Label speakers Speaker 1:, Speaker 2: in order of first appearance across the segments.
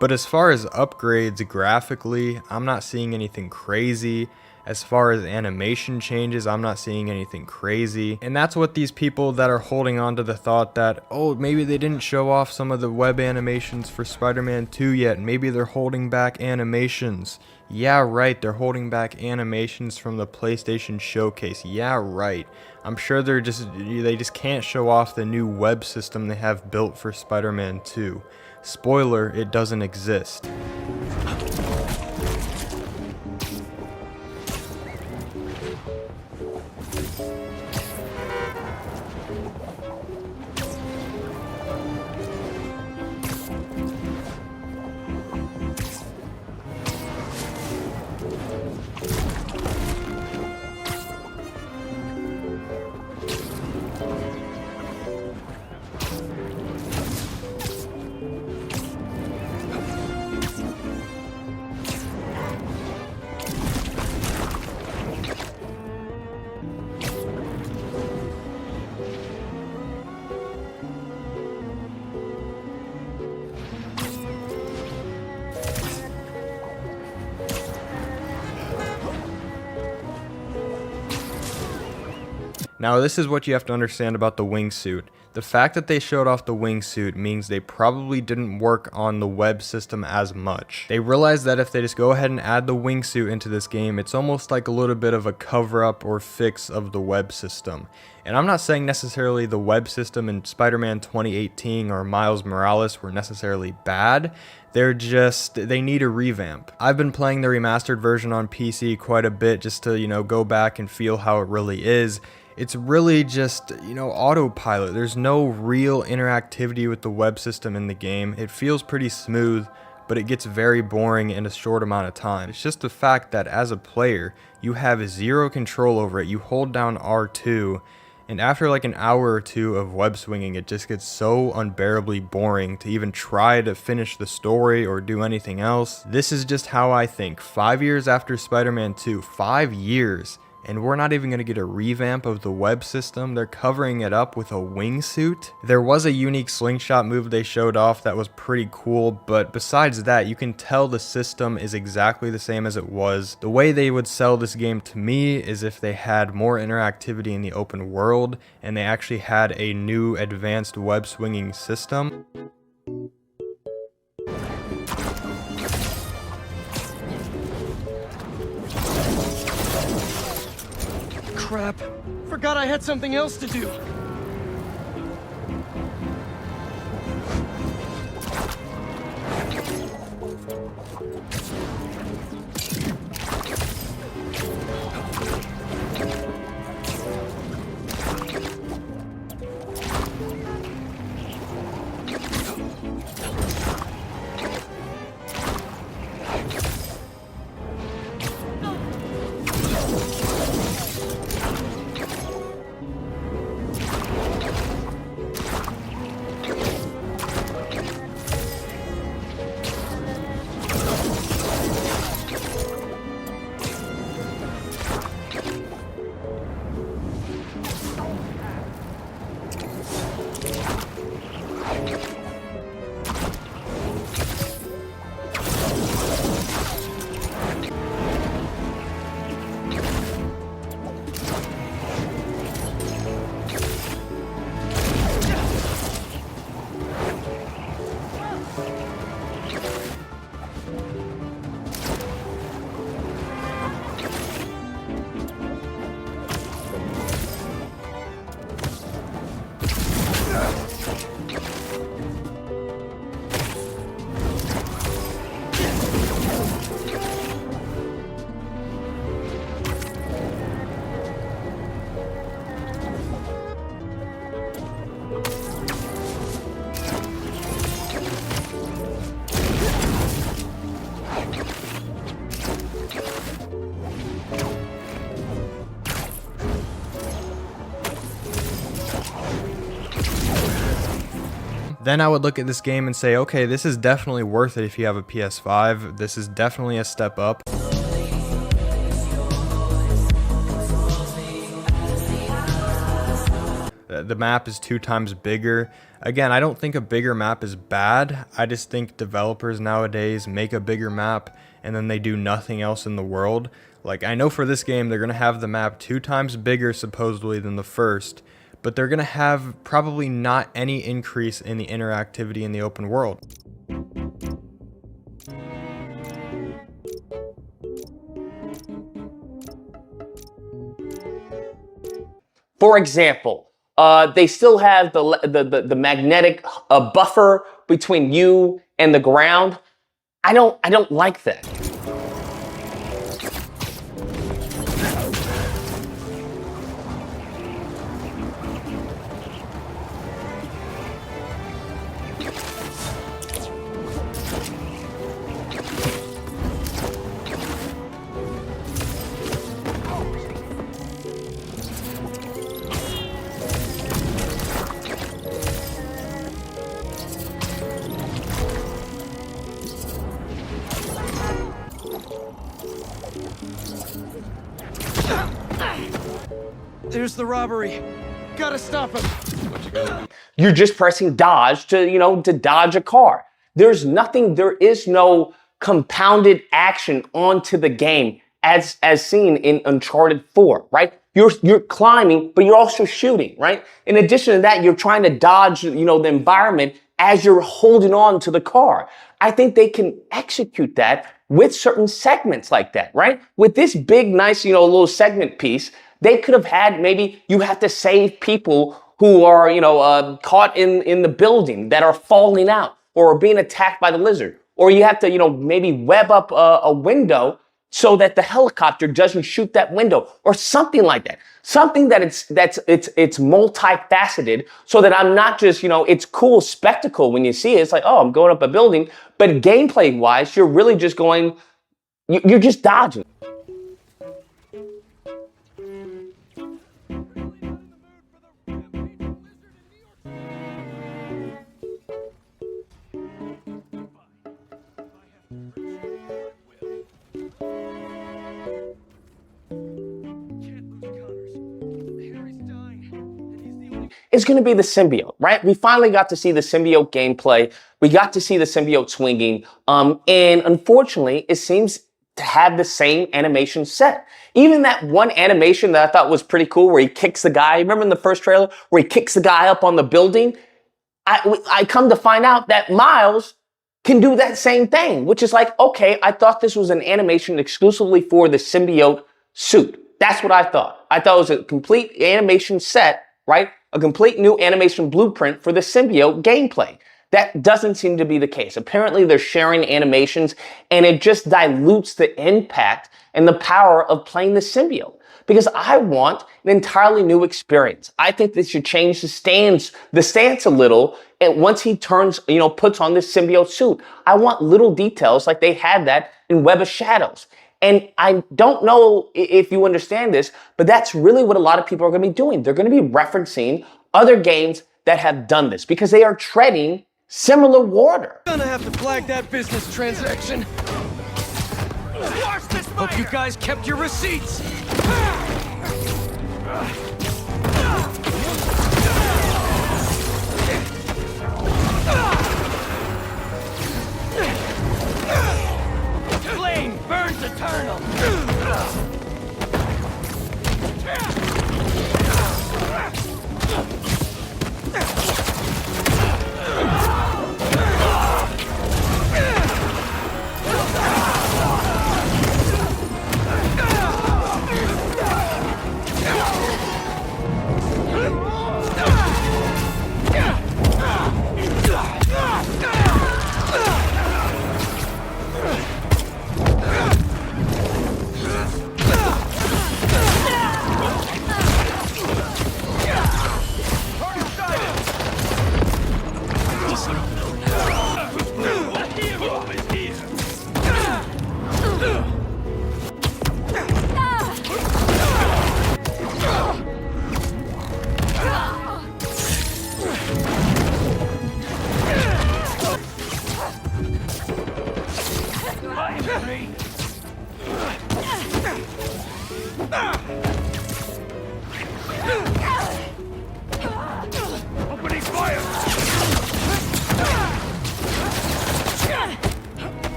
Speaker 1: But as far as upgrades graphically, I'm not seeing anything crazy. As far as animation changes, I'm not seeing anything crazy. And that's what these people that are holding on to the thought that, oh, maybe they didn't show off some of the web animations for Spider-Man 2 yet. Maybe they're holding back animations. Yeah, right, they're holding back animations from the PlayStation Showcase. Yeah, right. I'm sure they just can't show off the new web system they have built for Spider-Man 2. Spoiler, it doesn't exist. Now this is what you have to understand about the wingsuit. The fact that they showed off the wingsuit means they probably didn't work on the web system as much. They realized that if they just go ahead and add the wingsuit into this game, it's almost like a little bit of a cover-up or fix of the web system. And I'm not saying necessarily the web system in Spider-Man 2018 or Miles Morales were necessarily bad. They need a revamp. I've been playing the remastered version on PC quite a bit just to, go back and feel how it really is. It's really just, autopilot. There's no real interactivity with the web system in the game. It feels pretty smooth, but it gets very boring in a short amount of time. It's just the fact that as a player, you have zero control over it. You hold down R2, and after like an hour or two of web swinging, it just gets so unbearably boring to even try to finish the story or do anything else. This is just how I think. 5 years after Spider-Man 2, 5 years, and we're not even going to get a revamp of the web system. They're covering it up with a wingsuit. There was a unique slingshot move they showed off that was pretty cool, but besides that, you can tell the system is exactly the same as it was. The way they would sell this game to me is if they had more interactivity in the open world, and they actually had a new advanced web swinging system.
Speaker 2: Crap. Forgot I had something else to do.
Speaker 1: Then I would look at this game and say, okay, this is definitely worth it if you have a PS5. This is definitely a step up. the map is 2 times bigger. Again, I don't think a bigger map is bad. I just think developers nowadays make a bigger map and then they do nothing else in the world. Like, I know for this game, they're going to have the map 2 times bigger supposedly than the first, but they're going to have probably not any increase in the interactivity in the open world.
Speaker 3: For example, they still have the magnetic buffer between you and the ground. I don't like that.
Speaker 2: There's the robbery. Gotta stop him.
Speaker 3: You're just pressing dodge to dodge a car. There is no compounded action onto the game as seen in Uncharted 4, right? You're climbing, but you're also shooting, right? In addition to that, you're trying to dodge, the environment as you're holding on to the car. I think they can execute that with certain segments like that, right? With this big, nice, little segment piece, they could have had, maybe you have to save people who are, caught in the building that are falling out or are being attacked by the lizard. Or you have to, maybe web up a window so that the helicopter doesn't shoot that window or something like that. Something that it's multifaceted so that I'm not just, it's cool spectacle when you see it. It's like, oh, I'm going up a building. But gameplay wise, you're really just going, you're just dodging. It's going to be the symbiote, right? We finally got to see the symbiote gameplay. We got to see the symbiote swinging. And unfortunately, it seems to have the same animation set. Even that one animation that I thought was pretty cool where he kicks the guy. Remember in the first trailer where he kicks the guy up on the building? I come to find out that Miles can do that same thing, which is like, okay, I thought this was an animation exclusively for the symbiote suit. That's what I thought. I thought it was a complete animation set, right? A complete new animation blueprint for the symbiote gameplay. That doesn't seem to be the case. Apparently they're sharing animations and it just dilutes the impact and the power of playing the symbiote. Because I want an entirely new experience. I think they should change the stance a little. And once he turns, puts on this symbiote suit, I want little details like they had that in Web of Shadows. And I don't know if you understand this, but that's really what a lot of people are going to be doing. They're going to be referencing other games that have done this because they are treading similar water.
Speaker 2: Gonna have to flag that business transaction. Hope you guys kept your receipts. Flame burns eternal.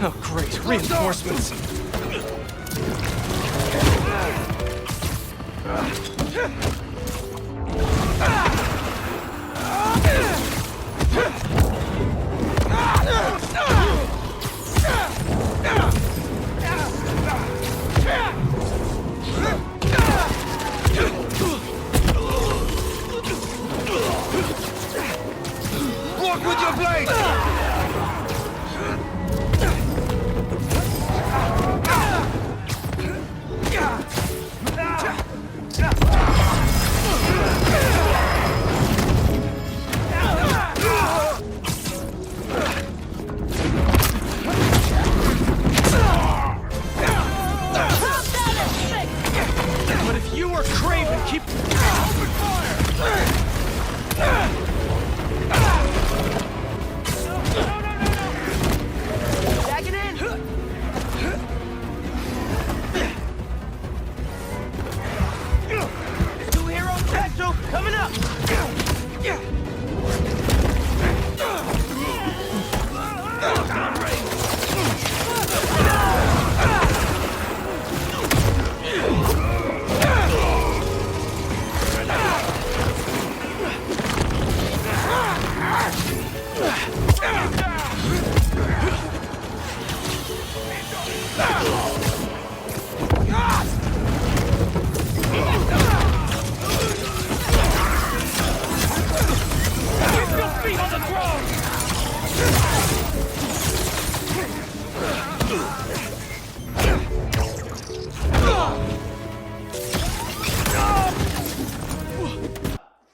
Speaker 2: Oh, great. Reinforcements.
Speaker 4: Walk with your blade!
Speaker 2: But if you are Craven, keep... Open fire! Back it in! Two hero potential coming up! Keep your feet on the ground!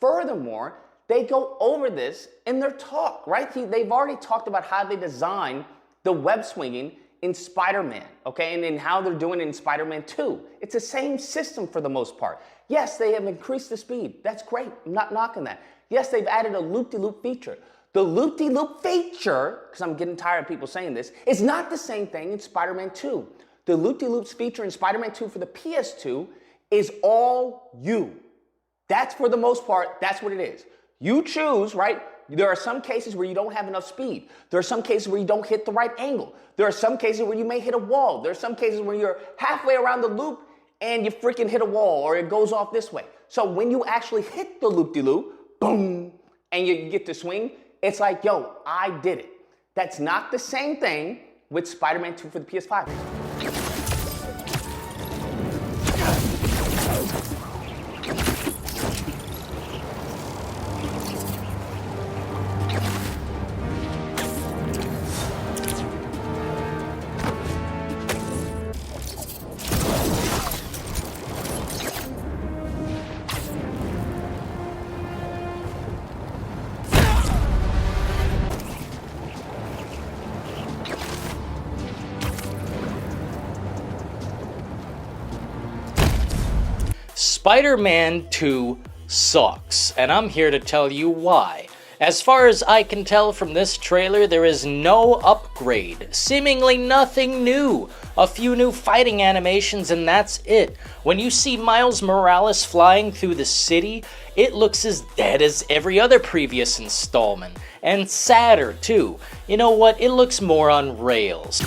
Speaker 3: Furthermore, they go over this in their talk, right? They've already talked about how they design the web swinging in Spider-Man, okay? And then how they're doing it in Spider-Man 2. It's the same system for the most part. Yes, they have increased the speed. That's great. I'm not knocking that. Yes, they've added a loop-de-loop feature. The loop-de-loop feature, because I'm getting tired of people saying this, is not the same thing in Spider-Man 2. The loop-de-loops feature in Spider-Man 2 for the PS2 is all you. That's for the most part, that's what it is. You choose, right? There are some cases where you don't have enough speed. There are some cases where you don't hit the right angle. There are some cases where you may hit a wall. There are some cases where you're halfway around the loop and you freaking hit a wall or it goes off this way. So when you actually hit the loop-de-loop, boom, and you get to swing, it's like, yo, I did it. That's not the same thing with Spider-Man 2 for the PS5.
Speaker 5: Spider-Man 2 sucks, and I'm here to tell you why. As far as I can tell from this trailer, there is no upgrade, seemingly nothing new. A few new fighting animations and that's it. When you see Miles Morales flying through the city, it looks as dead as every other previous installment. And sadder too. You know what, it looks more on rails.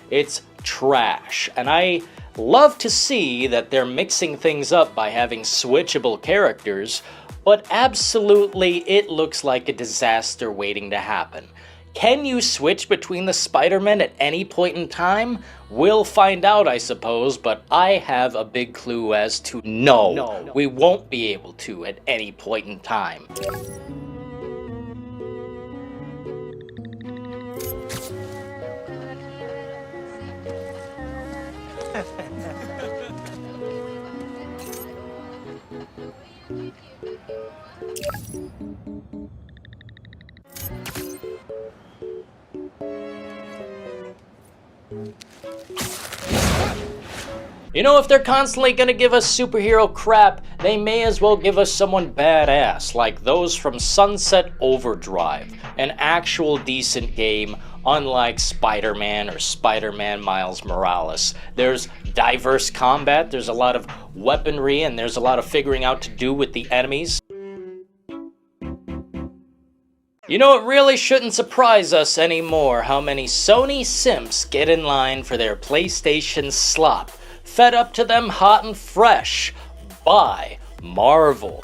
Speaker 5: It's trash, and I love to see that they're mixing things up by having switchable characters, but absolutely it looks like a disaster waiting to happen. Can you switch between the Spider-Men at any point in time? We'll find out, I suppose, but I have a big clue as to no, we won't be able to at any point in time. You know, if they're constantly gonna give us superhero crap, they may as well give us someone badass, like those from Sunset Overdrive, an actual decent game, unlike Spider-Man or Spider-Man Miles Morales. There's diverse combat, there's a lot of weaponry, and there's a lot of figuring out to do with the enemies. You know, it really shouldn't surprise us anymore how many Sony simps get in line for their PlayStation slop, fed up to them hot and fresh by Marvel.